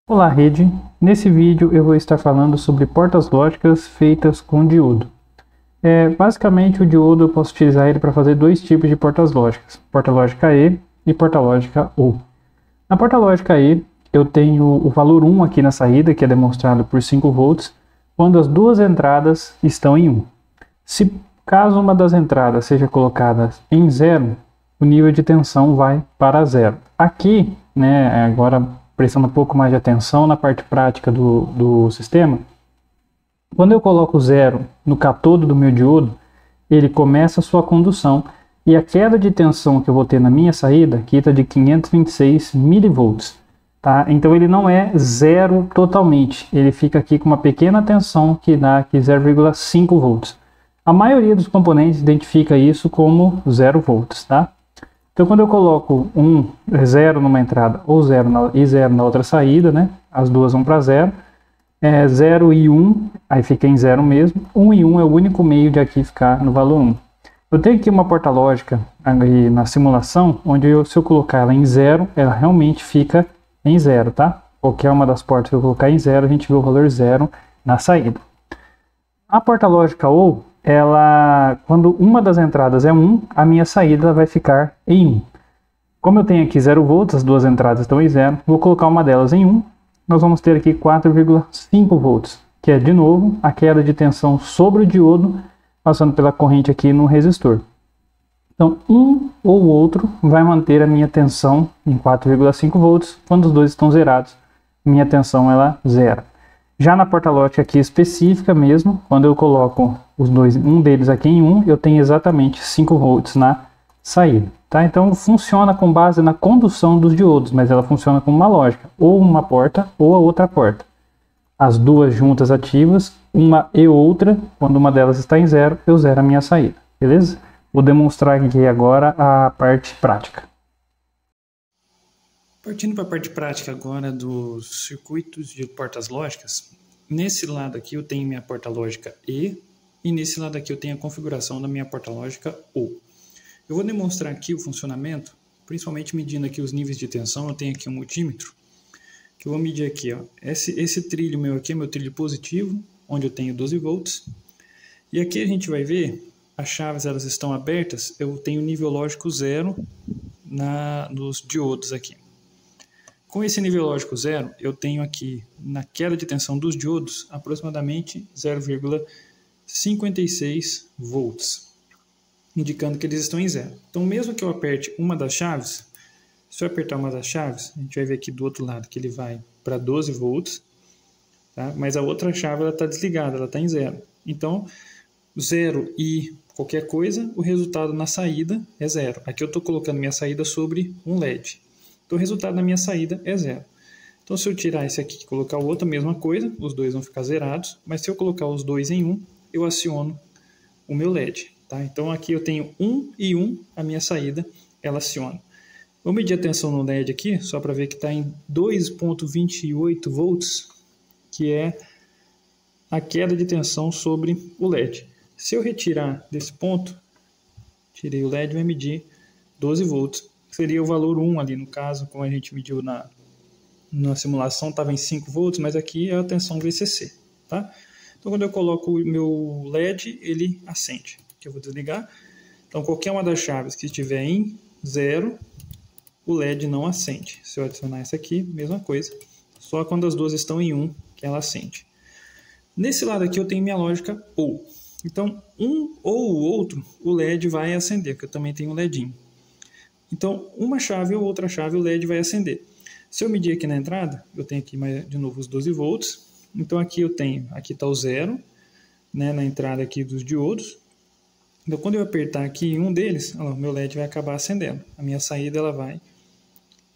Olá, rede! Nesse vídeo eu vou estar falando sobre portas lógicas feitas com diodo. Basicamente o diodo eu posso utilizar ele para fazer dois tipos de portas lógicas, porta lógica E e porta lógica O. Na porta lógica E eu tenho o valor 1 aqui na saída, que é demonstrado por 5 volts, quando as duas entradas estão em 1. Se caso uma das entradas seja colocada em 0, o nível de tensão vai para 0. Aqui, agora prestando um pouco mais de atenção na parte prática do sistema, quando eu coloco 0 no catodo do meu diodo, ele começa a sua condução e a queda de tensão que eu vou ter na minha saída aqui está de 526 mV. Tá? Então ele não é zero totalmente, ele fica aqui com uma pequena tensão que dá aqui 0,5 volts. A maioria dos componentes identifica isso como 0 volts, tá? Então, quando eu coloco 0 numa entrada ou 0 na outra saída, né? As duas vão para 0. 0 e 1, aí fica em 0 mesmo. 1 e 1 é o único meio de aqui ficar no valor 1. Eu tenho aqui uma porta lógica aí na simulação, onde se eu colocar ela em 0, ela realmente fica em 0, tá? Qualquer uma das portas que eu colocar em 0, a gente vê o valor 0 na saída. A porta lógica OU, quando uma das entradas é 1, a minha saída vai ficar em 1. Como eu tenho aqui 0 volts, as duas entradas estão em 0, vou colocar uma delas em 1, nós vamos ter aqui 4,5 volts, que é de novo a queda de tensão sobre o diodo, passando pela corrente aqui no resistor. Então, um ou outro vai manter a minha tensão em 4,5 volts, quando os dois estão zerados, minha tensão ela zera. Já na porta lógica aqui específica mesmo, quando eu coloco os dois, um deles aqui em 1, eu tenho exatamente 5 volts na saída. Tá? Então funciona com base na condução dos diodos, mas ela funciona como uma lógica, ou uma porta ou a outra porta. As duas juntas ativas, uma e outra, quando uma delas está em 0, eu zero a minha saída, beleza? Vou demonstrar aqui agora a parte prática. Partindo para a parte prática agora dos circuitos de portas lógicas, nesse lado aqui eu tenho minha porta lógica E e nesse lado aqui eu tenho a configuração da minha porta lógica O. Eu vou demonstrar aqui o funcionamento, principalmente medindo aqui os níveis de tensão. Eu tenho aqui um multímetro, que eu vou medir aqui, ó. Esse trilho meu aqui é meu trilho positivo, onde eu tenho 12 volts. E aqui a gente vai ver, as chaves elas estão abertas, eu tenho nível lógico 0 nos diodos aqui. Com esse nível lógico 0, eu tenho aqui, na queda de tensão dos diodos, aproximadamente 0,56 volts, indicando que eles estão em 0. Então, mesmo que eu aperte uma das chaves, se eu apertar uma das chaves, a gente vai ver aqui do outro lado que ele vai para 12 volts, tá? Mas a outra chave está desligada, ela está em 0. Então, 0 e qualquer coisa, o resultado na saída é 0. Aqui eu estou colocando minha saída sobre um LED. Então, o resultado da minha saída é 0. Então, se eu tirar esse aqui e colocar o outro, a mesma coisa, os dois vão ficar zerados. Mas se eu colocar os dois em 1, eu aciono o meu LED. Tá? Então, aqui eu tenho 1 e 1, a minha saída, ela aciona. Vou medir a tensão no LED aqui, só para ver que está em 2,28 volts, que é a queda de tensão sobre o LED. Se eu retirar desse ponto, tirei o LED, vai medir 12 volts. Seria o valor 1 ali, no caso, como a gente mediu na simulação, estava em 5 volts, mas aqui é a tensão VCC, tá? Então, quando eu coloco o meu LED, ele acende. Aqui eu vou desligar. Então, qualquer uma das chaves que estiver em 0, o LED não acende. Se eu adicionar essa aqui, mesma coisa. Só quando as duas estão em 1 que ela acende. Nesse lado aqui eu tenho minha lógica OU. Então, um ou o outro, o LED vai acender, porque eu também tenho um LEDinho. Então, uma chave ou outra chave, o LED vai acender. Se eu medir aqui na entrada, eu tenho aqui de novo os 12 volts. Então, aqui eu tenho, aqui está o 0, né, na entrada aqui dos diodos. Então, quando eu apertar aqui em um deles, ó, meu LED vai acabar acendendo. A minha saída ela vai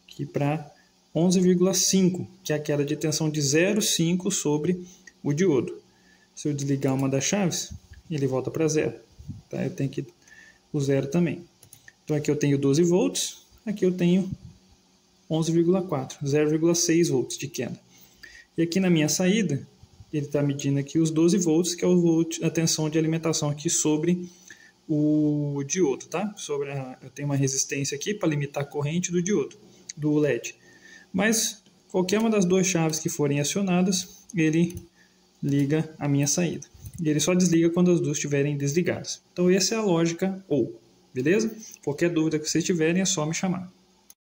aqui para 11,5, que é a queda de tensão de 0,5 sobre o diodo. Se eu desligar uma das chaves, ele volta para 0. Tá? Eu tenho aqui o 0 também. Então aqui eu tenho 12 volts, aqui eu tenho 11,4, 0,6 volts de queda. E aqui na minha saída, ele está medindo aqui os 12 volts, que é a tensão de alimentação aqui sobre o diodo, tá? Eu tenho uma resistência aqui para limitar a corrente do diodo, do LED. Mas Qualquer uma das duas chaves que forem acionadas, ele liga a minha saída. E ele só desliga quando as duas estiverem desligadas. Então essa é a lógica OU, beleza? Qualquer dúvida que vocês tiverem é só me chamar.